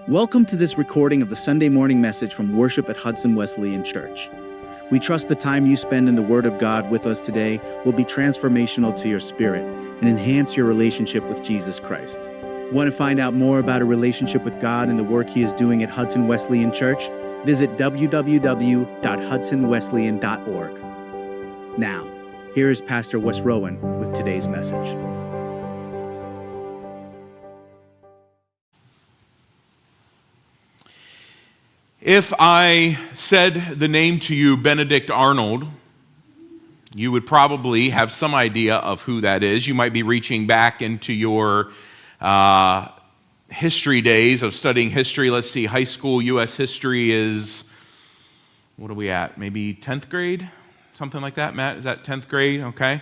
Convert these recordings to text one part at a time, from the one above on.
Welcome to this recording of the Sunday morning message from worship at Hudson Wesleyan Church. We trust the time you spend in the Word of God with us today will be transformational to your spirit and enhance your relationship with Jesus Christ. Want to find out more about a relationship with God and the work He is doing at Hudson Wesleyan Church? Visit www.hudsonwesleyan.org. Now, here is Pastor Wes Rowan with today's message. If I said the name to you, Benedict Arnold, you would probably have some idea of who that is. You might be reaching back into your history days of studying history. Let's see, high school U.S. history is, what are we at? Maybe 10th grade? Something like that, Matt? Is that 10th grade? Okay.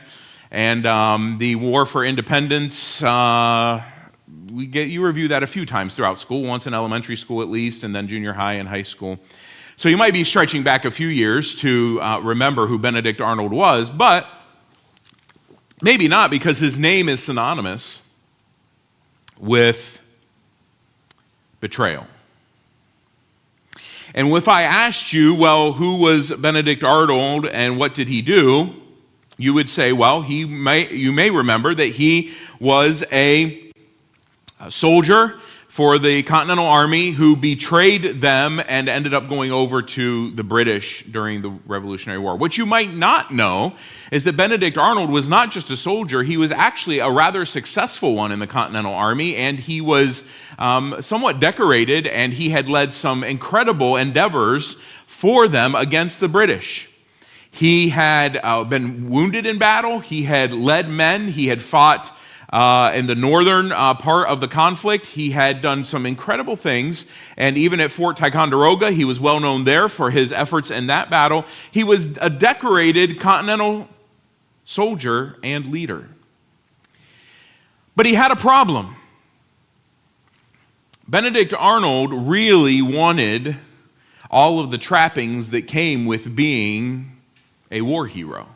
And the War for Independence, you review that a few times throughout school, once in elementary school at least, and then junior high and high school. So you might be stretching back a few years to remember who Benedict Arnold was, but maybe not, because his name is synonymous with betrayal. And if I asked you, well, who was Benedict Arnold and what did he do? You would say, well, you may remember that he was a soldier for the Continental Army who betrayed them and ended up going over to the British during the Revolutionary War. What you might not know is that Benedict Arnold was not just a soldier, he was actually a rather successful one in the Continental Army, and he was somewhat decorated, and he had led some incredible endeavors for them against the British. He had been wounded in battle, he had led men, he had fought in the northern part of the conflict. He had done some incredible things, and even at Fort Ticonderoga, he was well known there for his efforts in that battle. He was a decorated Continental soldier and leader. But he had a problem. Benedict Arnold really wanted all of the trappings that came with being a war hero.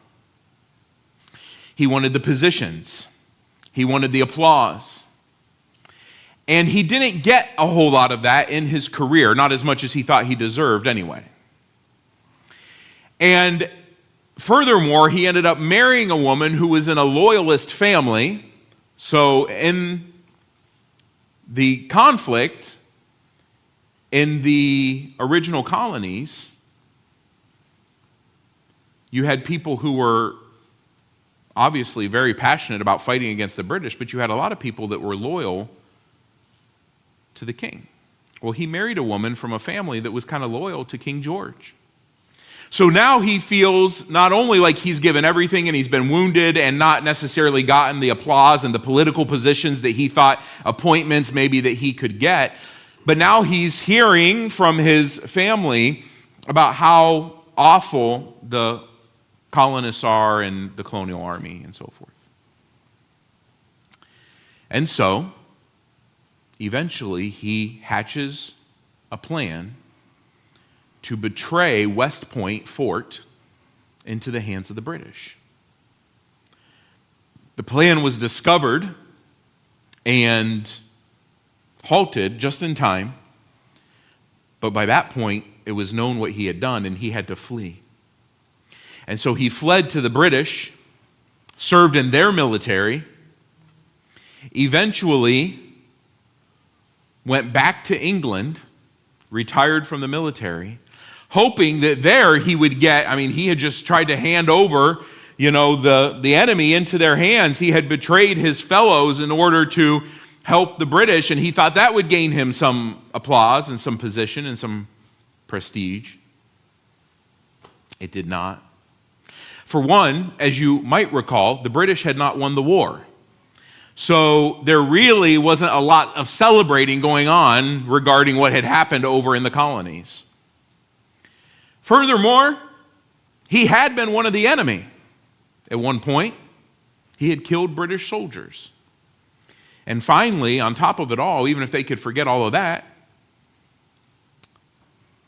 He wanted the positions. He wanted the applause. And he didn't get a whole lot of that in his career, not as much as he thought he deserved anyway. And furthermore, he ended up marrying a woman who was in a loyalist family. So in the conflict in the original colonies, you had people who were obviously very passionate about fighting against the British, but you had a lot of people that were loyal to the king. Well, he married a woman from a family that was kind of loyal to King George. So now he feels not only like he's given everything and he's been wounded and not necessarily gotten the applause and the political positions that he thought, appointments maybe that he could get, but now he's hearing from his family about how awful the colonists are and the colonial army and so forth. And so, eventually, he hatches a plan to betray West Point Fort into the hands of the British. The plan was discovered and halted just in time, but by that point, it was known what he had done and he had to flee. And so he fled to the British, served in their military, eventually went back to England, retired from the military, hoping that there he would get, he had just tried to hand over, the enemy into their hands. He had betrayed his fellows in order to help the British, and he thought that would gain him some applause and some position and some prestige. It did not. For one, as you might recall, the British had not won the war. So there really wasn't a lot of celebrating going on regarding what had happened over in the colonies. Furthermore, he had been one of the enemy. At one point, he had killed British soldiers. And finally, on top of it all, even if they could forget all of that,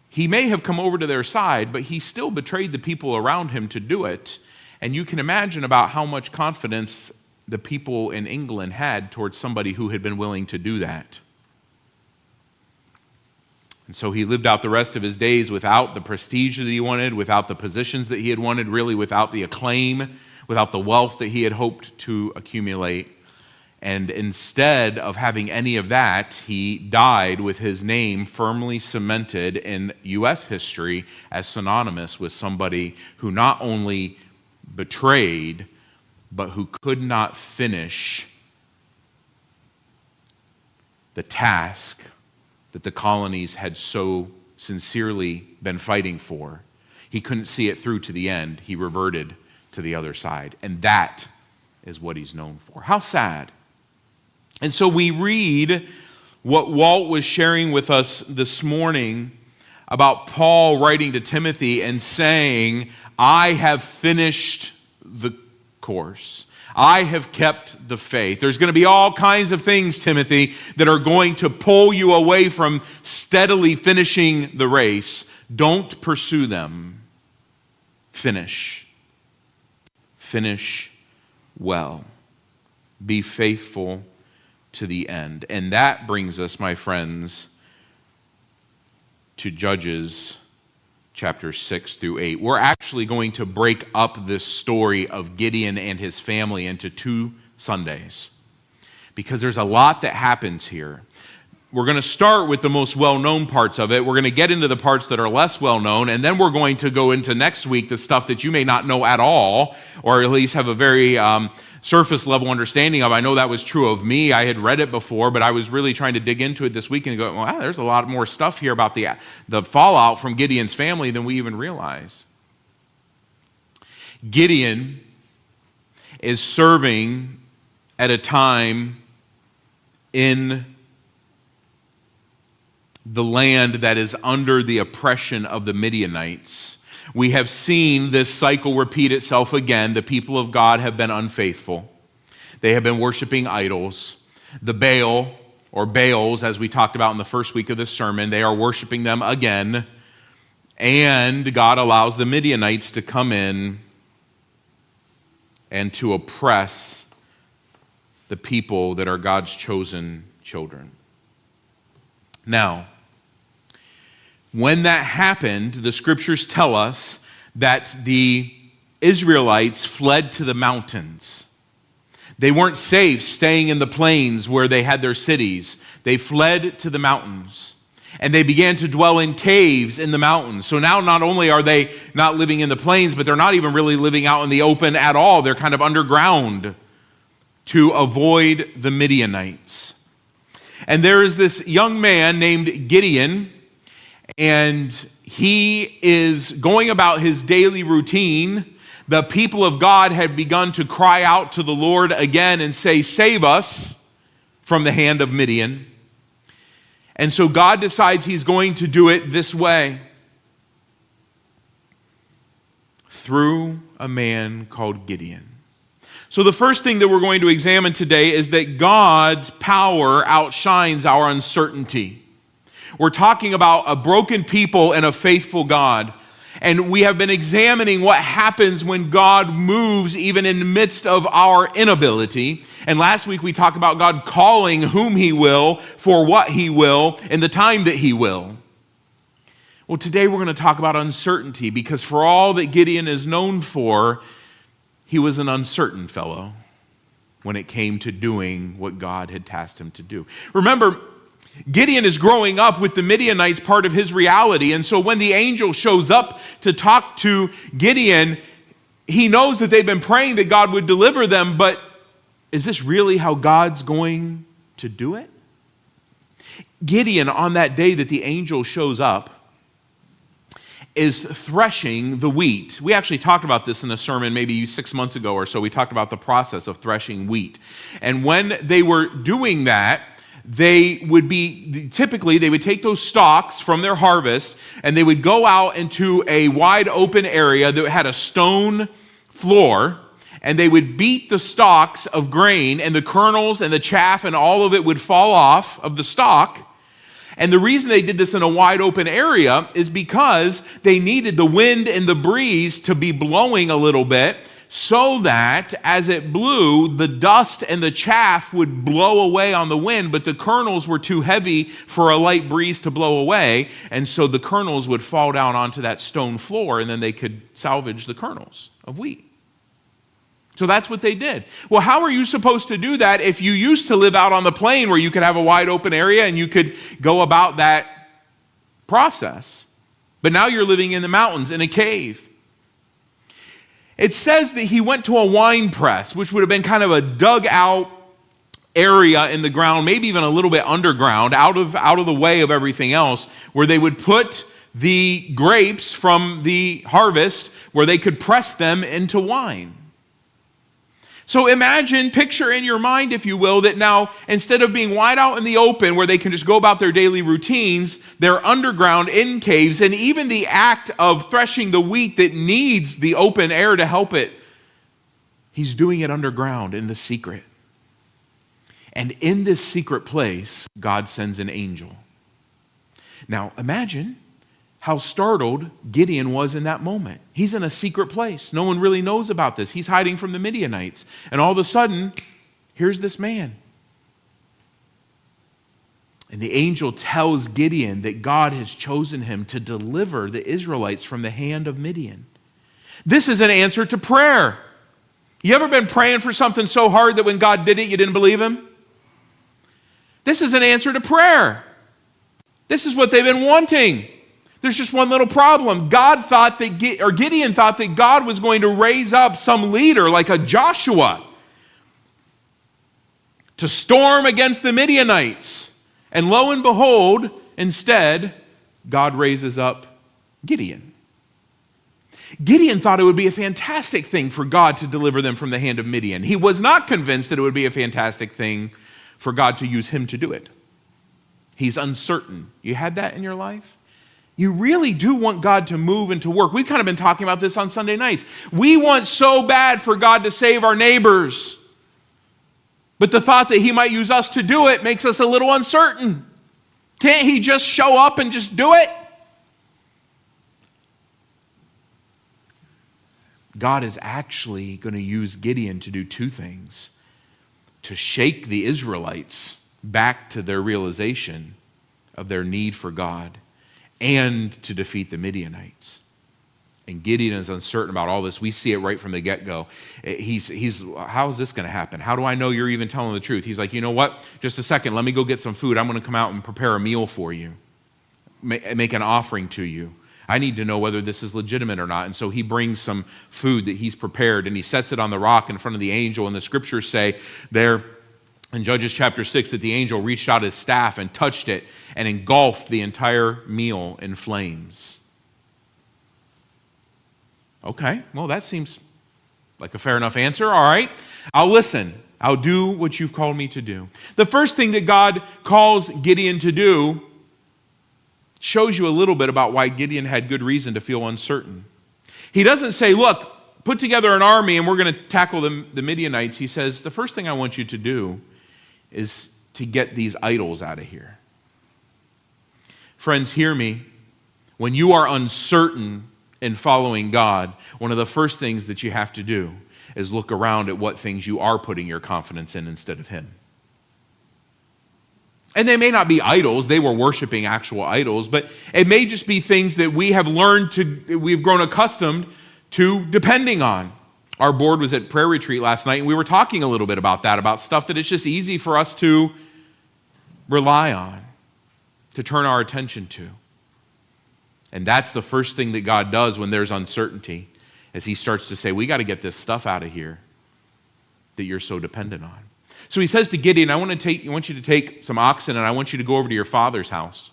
he may have come over to their side, but he still betrayed the people around him to do it. And you can imagine about how much confidence the people in England had towards somebody who had been willing to do that. And so he lived out the rest of his days without the prestige that he wanted, without the positions that he had wanted, really without the acclaim, without the wealth that he had hoped to accumulate. And instead of having any of that, he died with his name firmly cemented in U.S. history as synonymous with somebody who not only betrayed, but who could not finish the task that the colonies had so sincerely been fighting for. He couldn't see it through to the end. He reverted to the other side. And that is what he's known for. How sad. And so we read what Walt was sharing with us this morning about Paul writing to Timothy and saying, I have finished the course. I have kept the faith. There's going to be all kinds of things, Timothy, that are going to pull you away from steadily finishing the race. Don't pursue them. Finish. Finish well. Be faithful to the end. And that brings us, my friends, to Judges chapters 6 through 8. We're actually going to break up this story of Gideon and his family into 2 Sundays because there's a lot that happens here. We're going to start with the most well-known parts of it. We're going to get into the parts that are less well-known, and then we're going to go into next week the stuff that you may not know at all, or at least have a very surface-level understanding of. I know that was true of me. I had read it before, but I was really trying to dig into it this week and go, wow, there's a lot more stuff here about the fallout from Gideon's family than we even realize. Gideon is serving at a time in the land that is under the oppression of the Midianites. We have seen this cycle repeat itself again. The people of God have been unfaithful. They have been worshiping idols. The Baal, or Baals, as we talked about in the first week of this sermon, they are worshiping them again. And God allows the Midianites to come in and to oppress the people that are God's chosen children. Now, when that happened, the scriptures tell us that the Israelites fled to the mountains. They weren't safe staying in the plains where they had their cities. They fled to the mountains. And they began to dwell in caves in the mountains. So now not only are they not living in the plains, but they're not even really living out in the open at all. They're kind of underground to avoid the Midianites. And there is this young man named Gideon, and he is going about his daily routine. The people of God had begun to cry out to the Lord again and say, save us from the hand of Midian. And so God decides he's going to do it this way, through a man called Gideon. So the first thing that we're going to examine today is that God's power outshines our uncertainty. We're talking about a broken people and a faithful God. And we have been examining what happens when God moves even in the midst of our inability. And last week we talked about God calling whom he will for what he will in the time that he will. Well, today we're going to talk about uncertainty, because for all that Gideon is known for, he was an uncertain fellow when it came to doing what God had tasked him to do. Remember, Gideon is growing up with the Midianites part of his reality, and so when the angel shows up to talk to Gideon, he knows that they've been praying that God would deliver them, but is this really how God's going to do it? Gideon, on that day that the angel shows up, is threshing the wheat. We actually talked about this in a sermon maybe 6 months ago or so. We talked about the process of threshing wheat. And when they were doing that, they would take those stalks from their harvest and they would go out into a wide open area that had a stone floor, and they would beat the stalks of grain, and the kernels and the chaff and all of it would fall off of the stalk. And the reason they did this in a wide open area is because they needed the wind and the breeze to be blowing a little bit so that as it blew, the dust and the chaff would blow away on the wind, but the kernels were too heavy for a light breeze to blow away, and so the kernels would fall down onto that stone floor, and then they could salvage the kernels of wheat. So that's what they did. Well, how are you supposed to do that if you used to live out on the plain where you could have a wide open area and you could go about that process? But now you're living in the mountains in a cave. It says that he went to a wine press, which would have been kind of a dug out area in the ground, maybe even a little bit underground, out of the way of everything else, where they would put the grapes from the harvest, where they could press them into wine. So imagine, picture in your mind, if you will, that now instead of being wide out in the open where they can just go about their daily routines, they're underground in caves, and even the act of threshing the wheat that needs the open air to help it, he's doing it underground in the secret. And in this secret place, God sends an angel. Now imagine how startled Gideon was in that moment. He's in a secret place. No one really knows about this. He's hiding from the Midianites. And all of a sudden, here's this man. And the angel tells Gideon that God has chosen him to deliver the Israelites from the hand of Midian. This is an answer to prayer. You ever been praying for something so hard that when God did it, you didn't believe him? This is an answer to prayer. This is what they've been wanting. There's just one little problem. Gideon thought that God was going to raise up some leader like a Joshua to storm against the Midianites. And lo and behold, instead, God raises up Gideon. Gideon thought it would be a fantastic thing for God to deliver them from the hand of Midian. He was not convinced that it would be a fantastic thing for God to use him to do it. He's uncertain. You had that in your life? You really do want God to move and to work. We've kind of been talking about this on Sunday nights. We want so bad for God to save our neighbors. But the thought that he might use us to do it makes us a little uncertain. Can't he just show up and just do it? God is actually going to use Gideon to do two things. To shake the Israelites back to their realization of their need for God, and to defeat the Midianites. And Gideon is uncertain about all this. We see it right from the get-go. He's how is this going to happen? How do I know you're even telling the truth? He's like, you know what? Just a second, let me go get some food. I'm going to come out and prepare a meal for you. Make an offering to you. I need to know whether this is legitimate or not. And so he brings some food that he's prepared, and he sets it on the rock in front of the angel. And the scriptures say there in Judges chapter 6 that the angel reached out his staff and touched it and engulfed the entire meal in flames. Okay, well, that seems like a fair enough answer. All right, I'll listen. I'll do what you've called me to do. The first thing that God calls Gideon to do shows you a little bit about why Gideon had good reason to feel uncertain. He doesn't say, look, put together an army and we're going to tackle the Midianites. He says, the first thing I want you to do is to get these idols out of here. Friends, hear me. When you are uncertain in following God, one of the first things that you have to do is look around at what things you are putting your confidence in instead of him. And they may not be idols, they were worshiping actual idols, but it may just be things that we have we've grown accustomed to depending on. Our board was at prayer retreat last night, and we were talking a little bit about that, about stuff that it's just easy for us to rely on, to turn our attention to. And that's the first thing that God does when there's uncertainty, as he starts to say, we got to get this stuff out of here that you're so dependent on. So he says to Gideon, I want you to take some oxen, and I want you to go over to your father's house.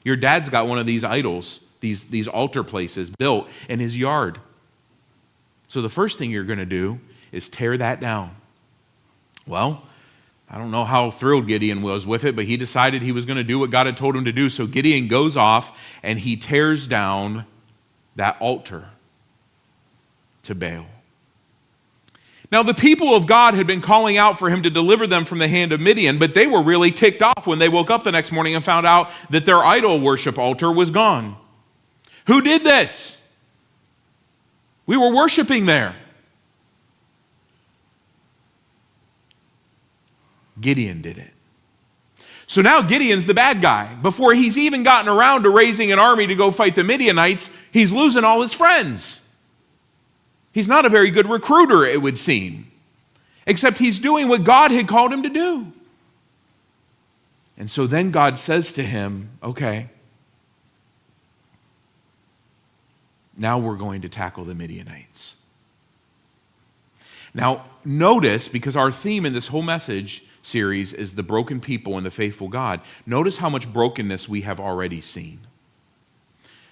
Your dad's got one of these idols, these altar places built in his yard. So the first thing you're going to do is tear that down. Well, I don't know how thrilled Gideon was with it, but he decided he was going to do what God had told him to do. So Gideon goes off and he tears down that altar to Baal. Now, the people of God had been calling out for him to deliver them from the hand of Midian, but they were really ticked off when they woke up the next morning and found out that their idol worship altar was gone. Who did this? We were worshiping there. Gideon did it. So now Gideon's the bad guy. Before he's even gotten around to raising an army to go fight the Midianites, he's losing all his friends. He's not a very good recruiter, it would seem. Except he's doing what God had called him to do. And so then God says to him, okay, now we're going to tackle the Midianites. Now, notice, because our theme in this whole message series is the broken people and the faithful God, notice how much brokenness we have already seen.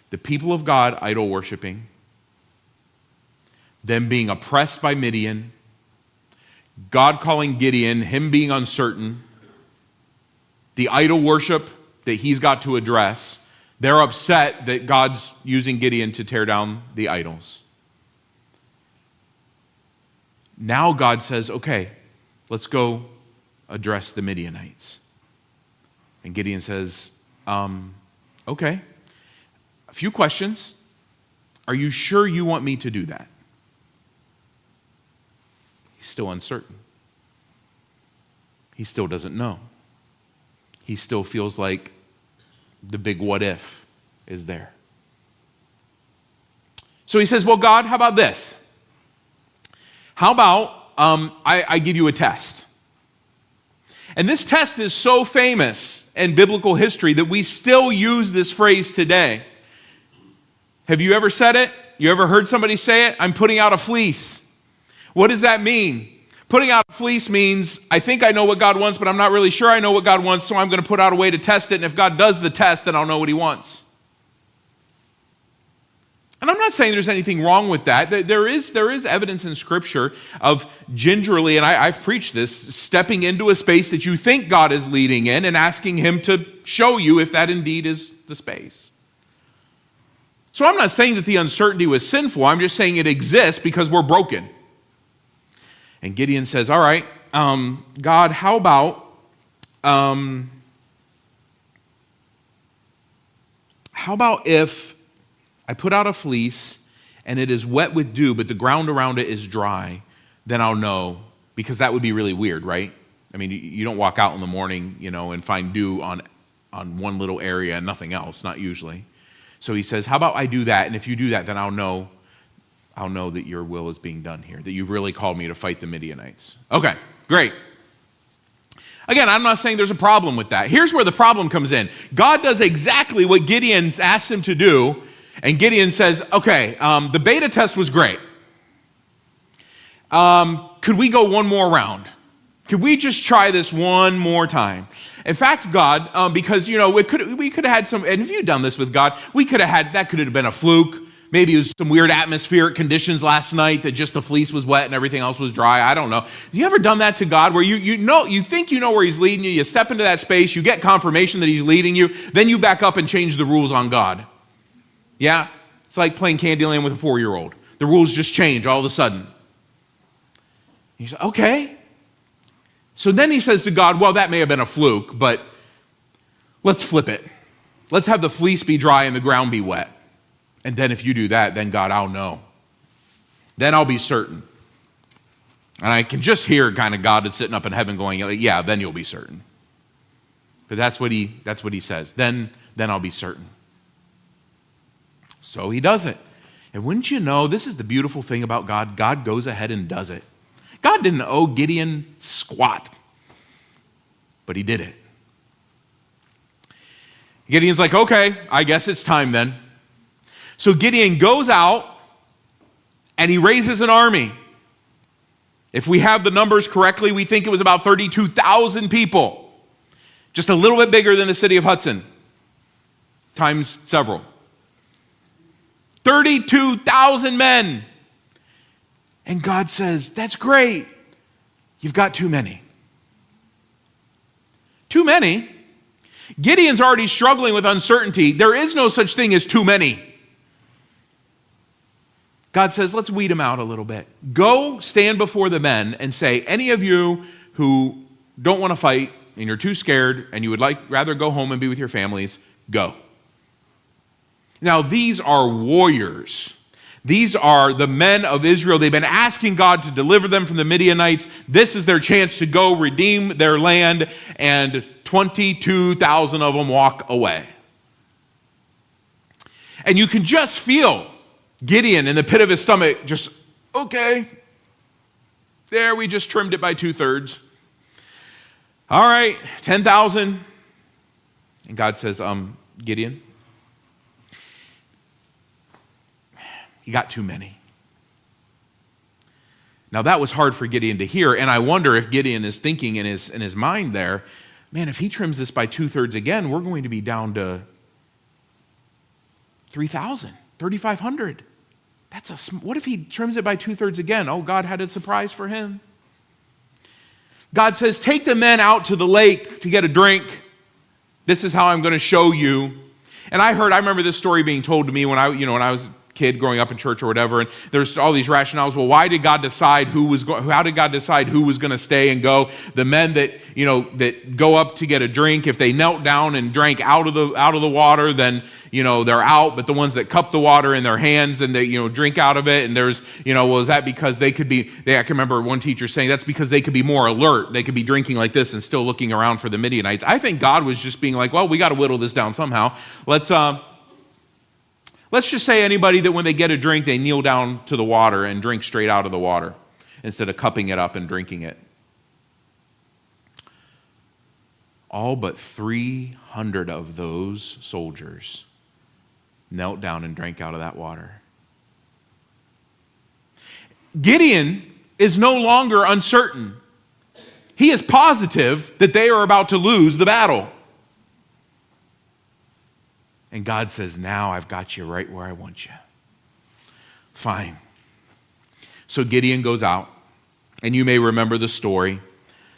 The people of God idol worshiping, them being oppressed by Midian, God calling Gideon, him being uncertain, the idol worship that he's got to address. They're upset that God's using Gideon to tear down the idols. Now God says, okay, let's go address the Midianites. And Gideon says, okay, a few questions. Are you sure you want me to do that? He's still uncertain. He still doesn't know. He still feels like the big what if is there. So he says, well, God, how about this? How about I give you a test? And this test is so famous in biblical history that we still use this phrase today. Have you ever said it? You ever heard somebody say it? I'm putting out a fleece. What does that mean? Putting out a fleece means, I think I know what God wants, but I'm not really sure I know what God wants, so I'm going to put out a way to test it, and if God does the test, then I'll know what he wants. And I'm not saying there's anything wrong with that. There is evidence in Scripture of gingerly, and I've preached this, stepping into a space that you think God is leading in and asking him to show you if that indeed is the space. So I'm not saying that the uncertainty was sinful. I'm just saying it exists because we're broken. And Gideon says, all right, God, how about if I put out a fleece and it is wet with dew, but the ground around it is dry, then I'll know, because that would be really weird, right? I mean, you don't walk out in the morning, and find dew on one little area and nothing else, not usually. So he says, how about I do that, and if you do that, then I'll know that your will is being done here, that you've really called me to fight the Midianites. Okay, great. Again, I'm not saying there's a problem with that. Here's where the problem comes in. God does exactly what Gideon's asked him to do, and Gideon says, okay, the beta test was great. Could we go one more round? Could we just try this one more time? In fact, God, because, we could have had some, and if you'd done this with God, that could have been a fluke. Maybe it was some weird atmospheric conditions last night that just the fleece was wet and everything else was dry. I don't know. Have you ever done that to God where you think you know where he's leading you, you step into that space, you get confirmation that he's leading you, then you back up and change the rules on God? Yeah? It's like playing Candyland with a 4-year-old. The rules just change all of a sudden. You say, okay. So then he says to God, well, that may have been a fluke, but let's flip it. Let's have the fleece be dry and the ground be wet. And then if you do that, then God, I'll know. Then I'll be certain. And I can just hear kind of God sitting up in heaven going, yeah, then you'll be certain. But that's what he says. Then I'll be certain. So he does it. And wouldn't you know, this is the beautiful thing about God. God goes ahead and does it. God didn't owe Gideon squat, but he did it. Gideon's like, okay, I guess it's time then. So Gideon goes out and he raises an army. If we have the numbers correctly, we think it was about 32,000 people. Just a little bit bigger than the city of Hudson, times several. 32,000 men. And God says, that's great. You've got too many. Too many? Gideon's already struggling with uncertainty. There is no such thing as too many. God says, let's weed them out a little bit. Go stand before the men and say, any of you who don't want to fight and you're too scared and you would rather go home and be with your families, go. Now, these are warriors. These are the men of Israel. They've been asking God to deliver them from the Midianites. This is their chance to go redeem their land, and 22,000 of them walk away. And you can just feel Gideon in the pit of his stomach, just, okay, there, we just trimmed it by 2/3. All right, 10,000. And God says, Gideon, you got too many. Now that was hard for Gideon to hear, and I wonder if Gideon is thinking in his mind there, man, if he trims this by 2/3 again, we're going to be down to 3,000, 3,500. What if he trims it by 2/3 again? Oh, God had a surprise for him. God says, take the men out to the lake to get a drink. This is how I'm going to show you. And I remember this story being told to me when I was a kid growing up in church or whatever, and there's all these rationales. Well, how did God decide who was going to stay and go? The men that go up to get a drink, if they knelt down and drank out of the water, then they're out. But the ones that cup the water in their hands and they drink out of it, and there's is that because I can remember one teacher saying that's because they could be more alert. They could be drinking like this and still looking around for the Midianites. I think God was just being like, well, we got to whittle this down somehow. Let's just say anybody that when they get a drink, they kneel down to the water and drink straight out of the water instead of cupping it up and drinking it. All but 300 of those soldiers knelt down and drank out of that water. Gideon is no longer uncertain. He is positive that they are about to lose the battle. And God says, now I've got you right where I want you. Fine. So Gideon goes out, and you may remember the story.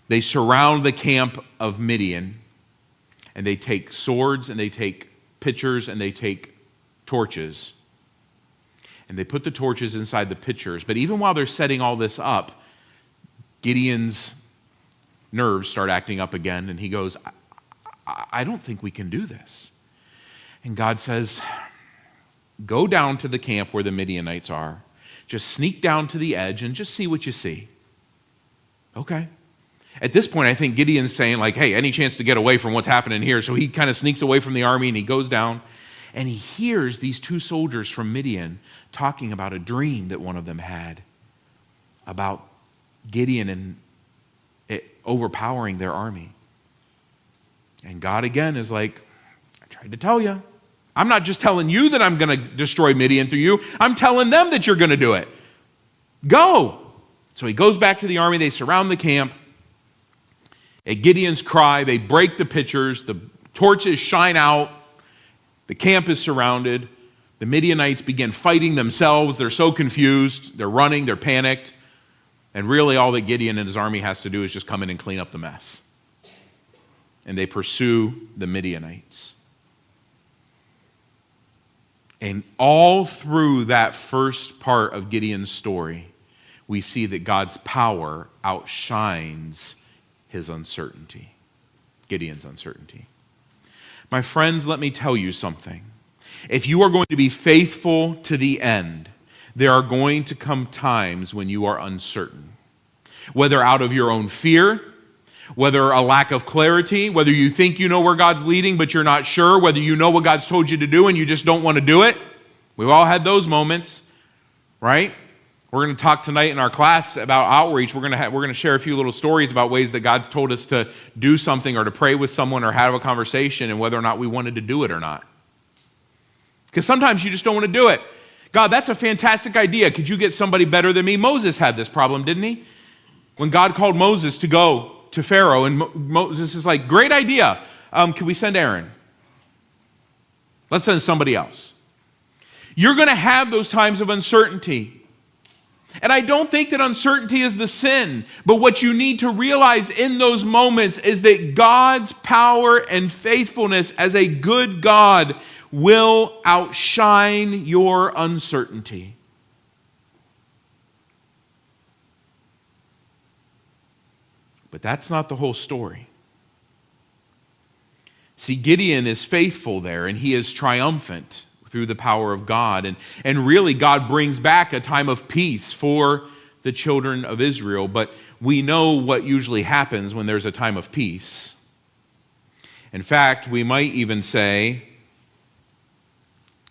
They surround the camp of Midian, and they take swords, and they take pitchers, and they take torches. And they put the torches inside the pitchers. But even while they're setting all this up, Gideon's nerves start acting up again, and he goes, I don't think we can do this. And God says, go down to the camp where the Midianites are. Just sneak down to the edge and just see what you see. Okay. At this point, I think Gideon's saying like, hey, any chance to get away from what's happening here? So he kind of sneaks away from the army and he goes down and he hears these two soldiers from Midian talking about a dream that one of them had about Gideon and it overpowering their army. And God again is like, I tried to tell you. I'm not just telling you that I'm going to destroy Midian through you. I'm telling them that you're going to do it. Go. So he goes back to the army. They surround the camp. At Gideon's cry, they break the pitchers. The torches shine out. The camp is surrounded. The Midianites begin fighting themselves. They're so confused. They're running. They're panicked. And really all that Gideon and his army has to do is just come in and clean up the mess. And they pursue the Midianites. And all through that first part of Gideon's story, we see that God's power outshines his uncertainty, Gideon's uncertainty. My friends, let me tell you something. If you are going to be faithful to the end, there are going to come times when you are uncertain. Whether out of your own fear, whether a lack of clarity, whether you think you know where God's leading but you're not sure, whether you know what God's told you to do and you just don't want to do it. We've all had those moments, right? We're going to talk tonight in our class about outreach. We're going to share a few little stories about ways that God's told us to do something or to pray with someone or have a conversation and whether or not we wanted to do it or not. Because sometimes you just don't want to do it. God, that's a fantastic idea. Could you get somebody better than me? Moses had this problem, didn't he? When God called Moses to go to Pharaoh, and Moses is like, great idea. Can we send Aaron? Let's send somebody else. You're going to have those times of uncertainty. And I don't think that uncertainty is the sin, but what you need to realize in those moments is that God's power and faithfulness as a good God will outshine your uncertainty. But that's not the whole story. See, Gideon is faithful there, and he is triumphant through the power of God. And really, God brings back a time of peace for the children of Israel. But we know what usually happens when there's a time of peace. In fact, we might even say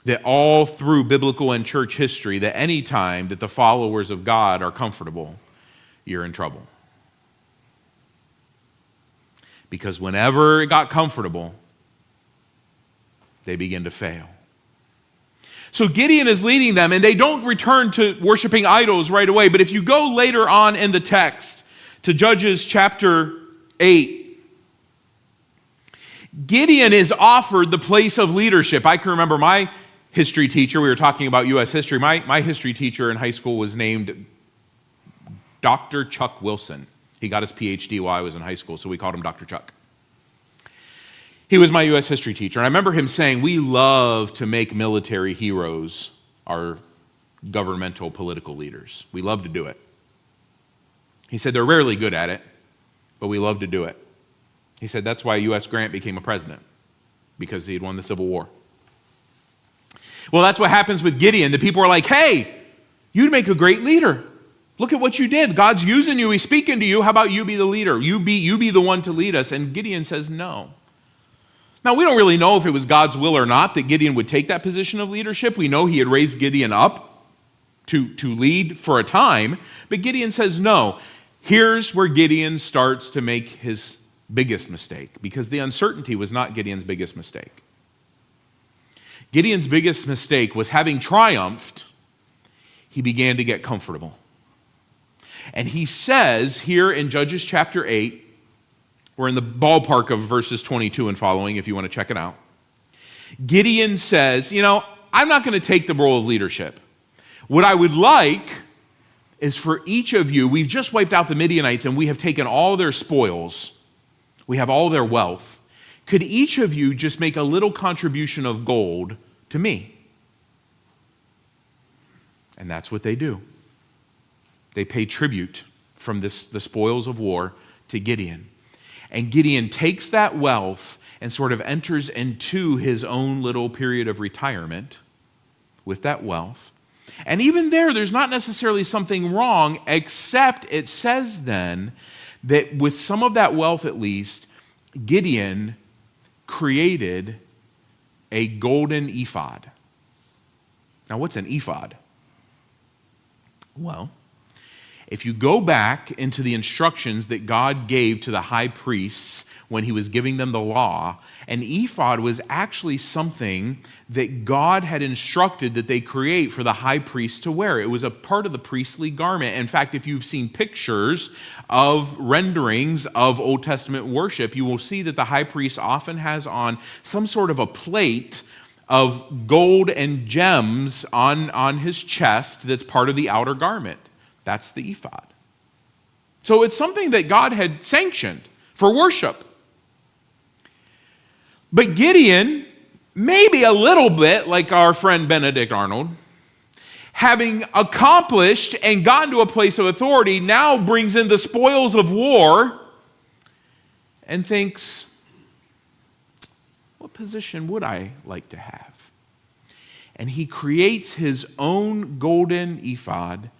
that all through biblical and church history, that any time that the followers of God are comfortable, you're in trouble. Because whenever it got comfortable, they begin to fail. So Gideon is leading them, and they don't return to worshiping idols right away. But if you go later on in the text to Judges chapter 8, Gideon is offered the place of leadership. I can remember my history teacher, we were talking about U.S. history, my history teacher in high school was named Dr. Chuck Wilson. He got his PhD while I was in high school, so we called him Dr. Chuck. He was my U.S. history teacher, and I remember him saying, we love to make military heroes our governmental political leaders. We love to do it. He said they're rarely good at it, but we love to do it. He said that's why U.S. Grant became a president, because he had won the Civil War. Well, that's what happens with Gideon. The people are like, hey, you'd make a great leader. Look at what you did. God's using you. He's speaking to you. How about you be the leader? You be the one to lead us. And Gideon says no. Now, we don't really know if it was God's will or not that Gideon would take that position of leadership. We know he had raised Gideon up to lead for a time. But Gideon says no. Here's where Gideon starts to make his biggest mistake, because the uncertainty was not Gideon's biggest mistake. Gideon's biggest mistake was, having triumphed, he began to get comfortable. And he says here in Judges chapter 8, we're in the ballpark of verses 22 and following if you want to check it out. Gideon says, I'm not going to take the role of leadership. What I would like is for each of you, we've just wiped out the Midianites and we have taken all their spoils. We have all their wealth. Could each of you just make a little contribution of gold to me? And that's what they do. They pay tribute from the spoils of war to Gideon. And Gideon takes that wealth and sort of enters into his own little period of retirement with that wealth. And even there's not necessarily something wrong, except it says then that with some of that wealth at least, Gideon created a golden ephod. Now, what's an ephod? Well, if you go back into the instructions that God gave to the high priests when he was giving them the law, an ephod was actually something that God had instructed that they create for the high priest to wear. It was a part of the priestly garment. In fact, if you've seen pictures of renderings of Old Testament worship, you will see that the high priest often has on some sort of a plate of gold and gems on his chest that's part of the outer garment. That's the ephod. So it's something that God had sanctioned for worship. But Gideon, maybe a little bit like our friend Benedict Arnold, having accomplished and gotten to a place of authority, now brings in the spoils of war and thinks, what position would I like to have? And he creates his own golden ephod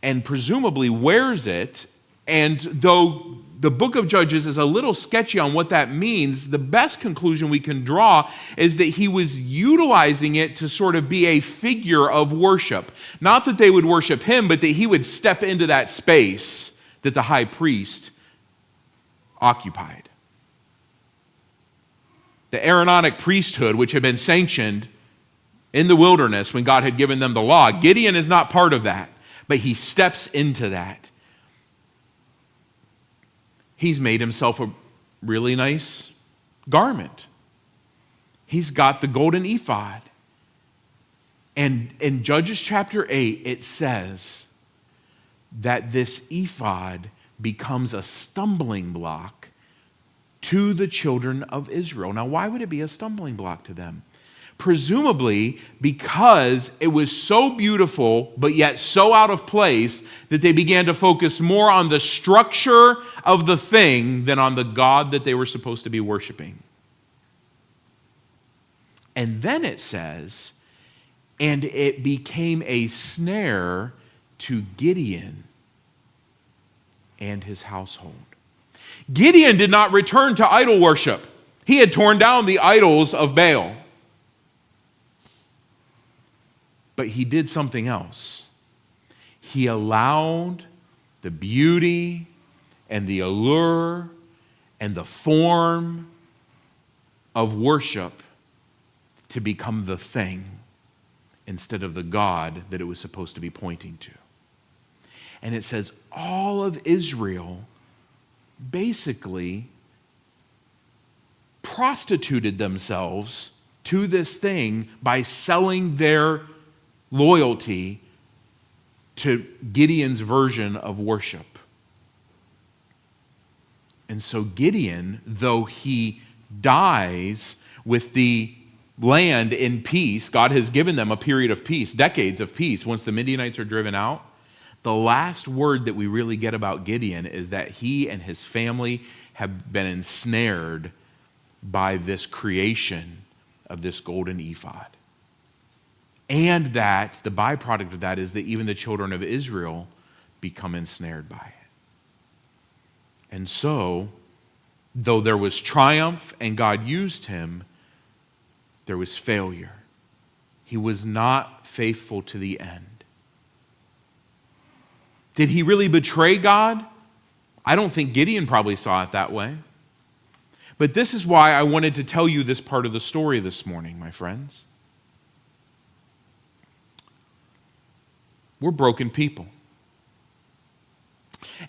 and presumably wears it. And though the book of Judges is a little sketchy on what that means, the best conclusion we can draw is that he was utilizing it to sort of be a figure of worship. Not that they would worship him, but that he would step into that space that the high priest occupied. The Aaronic priesthood, which had been sanctioned in the wilderness when God had given them the law, Gideon is not part of that. But he steps into that. He's made himself a really nice garment. He's got the golden ephod. And in Judges chapter 8, it says that this ephod becomes a stumbling block to the children of Israel. Now, why would it be a stumbling block to them? Presumably because it was so beautiful, but yet so out of place that they began to focus more on the structure of the thing than on the God that they were supposed to be worshiping. And then it says, and it became a snare to Gideon and his household. Gideon did not return to idol worship. He had torn down the idols of Baal. But he did something else. He allowed the beauty and the allure and the form of worship to become the thing instead of the God that it was supposed to be pointing to. And it says all of Israel basically prostituted themselves to this thing by selling their loyalty to Gideon's version of worship. And so Gideon, though he dies with the land in peace, God has given them a period of peace, decades of peace, once the Midianites are driven out. The last word that we really get about Gideon is that he and his family have been ensnared by this creation of this golden ephod. And that the byproduct of that is that even the children of Israel become ensnared by it. And so, though there was triumph and God used him, there was failure. He was not faithful to the end. Did he really betray God? I don't think Gideon probably saw it that way. But this is why I wanted to tell you this part of the story this morning, my friends. We're broken people.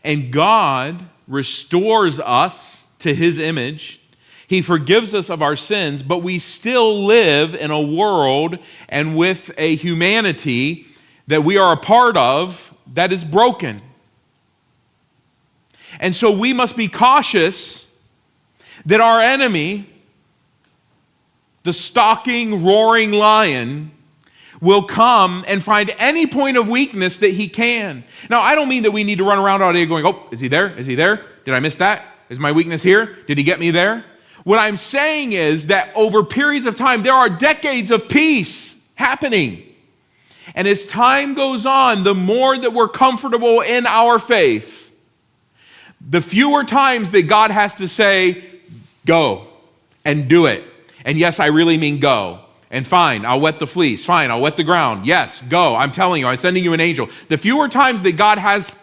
And God restores us to his image. He forgives us of our sins, but we still live in a world and with a humanity that we are a part of that is broken. And so we must be cautious that our enemy, the stalking, roaring lion, will come and find any point of weakness that he can. Now, I don't mean that we need to run around all day going, oh, is he there? Is he there? Did I miss that? Is my weakness here? Did he get me there? What I'm saying is that over periods of time, there are decades of peace happening. And as time goes on, the more that we're comfortable in our faith, the fewer times that God has to say, go and do it. And yes, I really mean go. And fine, I'll wet the fleece. Fine, I'll wet the ground. Yes, go. I'm telling you, I'm sending you an angel. The fewer times that God has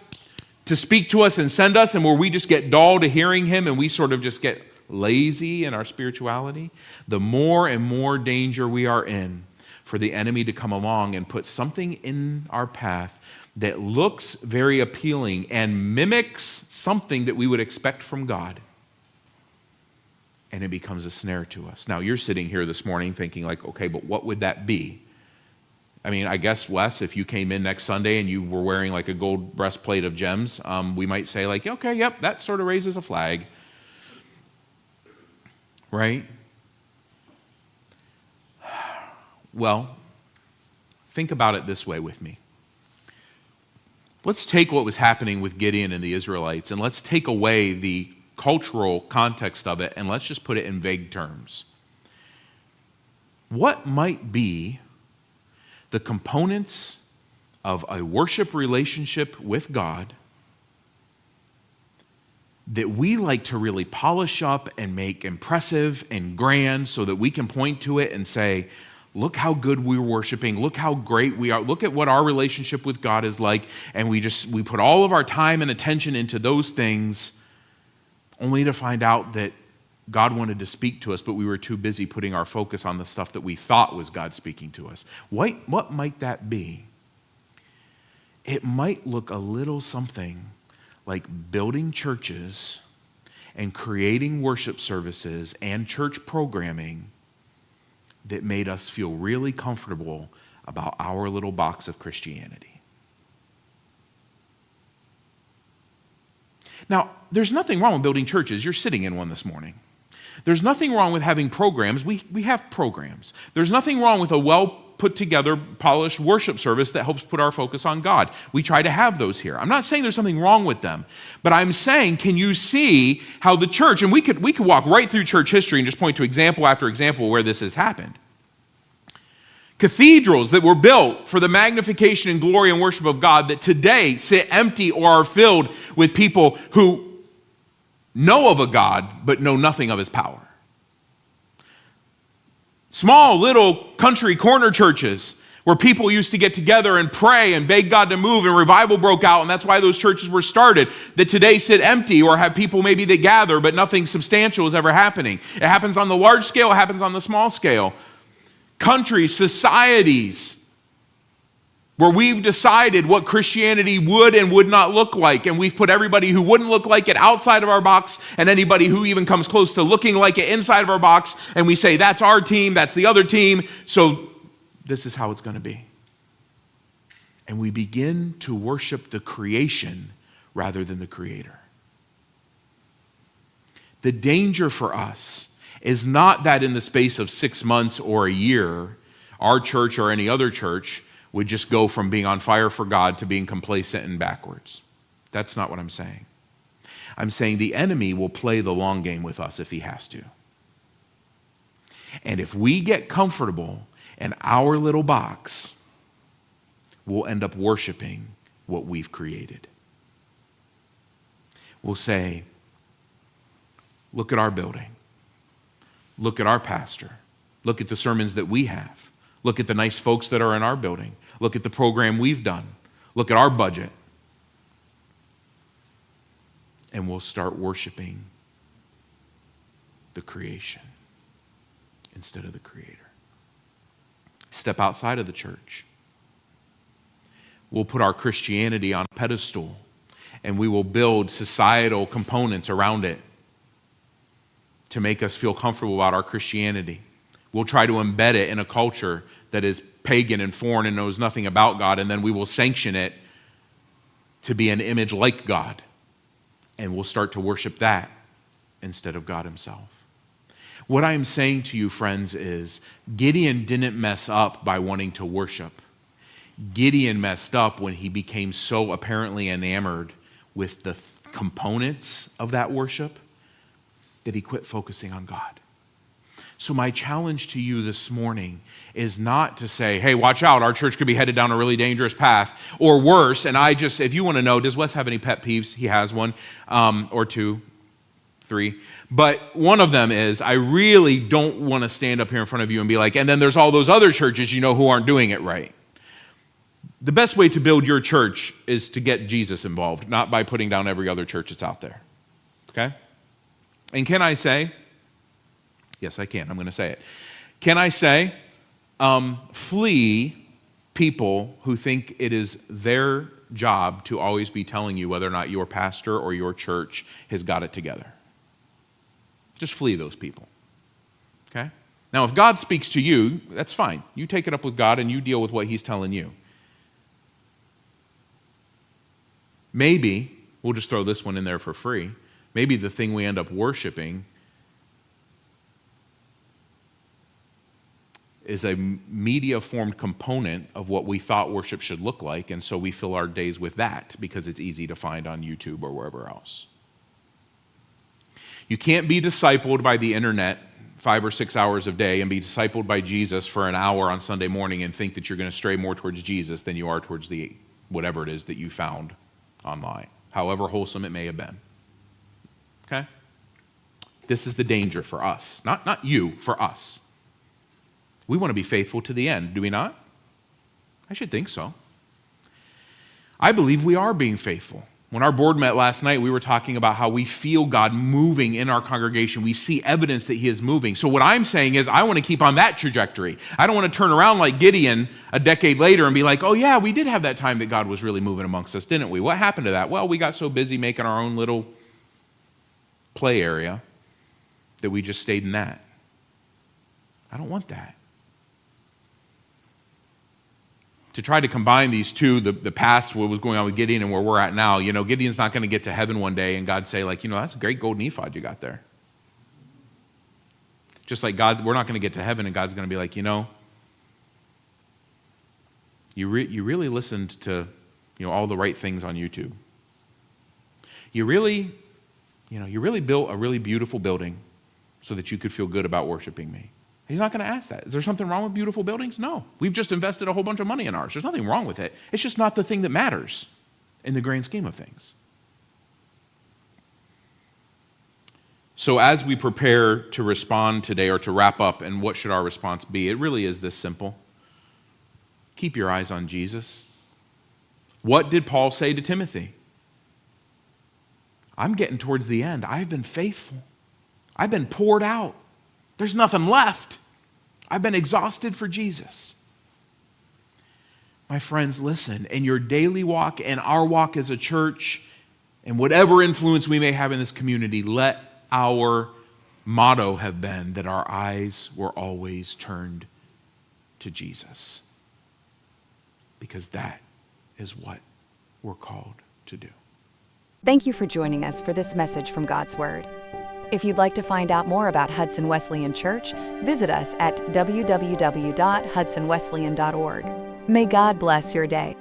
to speak to us and send us, and where we just get dull to hearing him and we sort of just get lazy in our spirituality, the more and more danger we are in for the enemy to come along and put something in our path that looks very appealing and mimics something that we would expect from God. And it becomes a snare to us. Now, you're sitting here this morning thinking like, okay, but what would that be? I mean, I guess, Wes, if you came in next Sunday and you were wearing like a gold breastplate of gems, we might say like, okay, yep, that sort of raises a flag. Right? Well, think about it this way with me. Let's take what was happening with Gideon and the Israelites and let's take away the cultural context of it and let's just put it in vague terms. What might be the components of a worship relationship with God that we like to really polish up and make impressive and grand so that we can point to it and say, look how good we're worshiping, look how great we are, look at what our relationship with God is like, and we put all of our time and attention into those things only to find out that God wanted to speak to us, but we were too busy putting our focus on the stuff that we thought was God speaking to us. What might that be? It might look a little something like building churches and creating worship services and church programming that made us feel really comfortable about our little box of Christianity. Now, there's nothing wrong with building churches. You're sitting in one this morning. There's nothing wrong with having programs. We have programs. There's nothing wrong with a well put together, polished worship service that helps put our focus on God. We try to have those here. I'm not saying there's something wrong with them, but I'm saying, can you see how the church, and we could walk right through church history and just point to example after example where this has happened. Cathedrals that were built for the magnification and glory and worship of God that today sit empty or are filled with people who know of a God but know nothing of his power. Small little country corner churches where people used to get together and pray and beg God to move, and revival broke out, and that's why those churches were started, that today sit empty or have people maybe that gather, but nothing substantial is ever happening. It happens on the large scale, it happens on the small scale. Countries, societies, where we've decided what Christianity would and would not look like, and we've put everybody who wouldn't look like it outside of our box, and anybody who even comes close to looking like it inside of our box, and we say, that's our team, that's the other team, so this is how it's going to be. And we begin to worship the creation rather than the Creator. The danger for us is not that in the space of 6 months or a year, our church or any other church would just go from being on fire for God to being complacent and backwards. That's not what I'm saying. I'm saying the enemy will play the long game with us if he has to. And if we get comfortable in our little box, we'll end up worshiping what we've created. We'll say, look at our building. Look at our pastor. Look at the sermons that we have. Look at the nice folks that are in our building. Look at the program we've done. Look at our budget. And we'll start worshiping the creation instead of the Creator. Step outside of the church. We'll put our Christianity on a pedestal, and we will build societal components around it to make us feel comfortable about our Christianity. We'll try to embed it in a culture that is pagan and foreign and knows nothing about God, and then we will sanction it to be an image like God, and we'll start to worship that instead of God himself. What I am saying to you, friends, is Gideon didn't mess up by wanting to worship. Gideon messed up when he became so apparently enamored with the components of that worship that he quit focusing on God. So my challenge to you this morning is not to say, hey, watch out, our church could be headed down a really dangerous path, or worse. And if you want to know, does Wes have any pet peeves? He has one, or two. 3. But one of them is, I really don't want to stand up here in front of you and be like, and then there's all those other churches who aren't doing it right. The best way to build your church is to get Jesus involved, not by putting down every other church that's out there. Okay? And can I say, yes, I can, I'm going to say it. Can I say, flee people who think it is their job to always be telling you whether or not your pastor or your church has got it together. Just flee those people, okay? Now, if God speaks to you, that's fine. You take it up with God and you deal with what he's telling you. Maybe, we'll just throw this one in there for free, maybe the thing we end up worshiping is a media-formed component of what we thought worship should look like, and so we fill our days with that because it's easy to find on YouTube or wherever else. You can't be discipled by the internet 5 or 6 hours a day and be discipled by Jesus for an hour on Sunday morning and think that you're going to stray more towards Jesus than you are towards the whatever it is that you found online, however wholesome it may have been. Okay? This is the danger for us. Not you, for us. We want to be faithful to the end, do we not? I should think so. I believe we are being faithful. When our board met last night, we were talking about how we feel God moving in our congregation. We see evidence that he is moving. So what I'm saying is I want to keep on that trajectory. I don't want to turn around like Gideon a decade later and be like, oh yeah, we did have that time that God was really moving amongst us, didn't we? What happened to that? Well, we got so busy making our own little play area that we just stayed in that. I don't want that. To try to combine these two, the past, what was going on with Gideon and where we're at now, Gideon's not going to get to heaven one day and God say, that's a great golden ephod you got there. Just like God, we're not going to get to heaven and God's going to be like, you really listened to, all the right things on YouTube. You really built a really beautiful building so that you could feel good about worshiping me. He's not going to ask that. Is there something wrong with beautiful buildings? No. We've just invested a whole bunch of money in ours. There's nothing wrong with it. It's just not the thing that matters in the grand scheme of things. So as we prepare to respond today or to wrap up, and what should our response be? It really is this simple. Keep your eyes on Jesus. What did Paul say to Timothy? I'm getting towards the end. I've been faithful. I've been poured out. There's nothing left. I've been exhausted for Jesus. My friends, listen, in your daily walk and our walk as a church, and whatever influence we may have in this community, let our motto have been that our eyes were always turned to Jesus. Because that is what we're called to do. Thank you for joining us for this message from God's Word. If you'd like to find out more about Hudson Wesleyan Church, visit us at www.hudsonwesleyan.org. May God bless your day.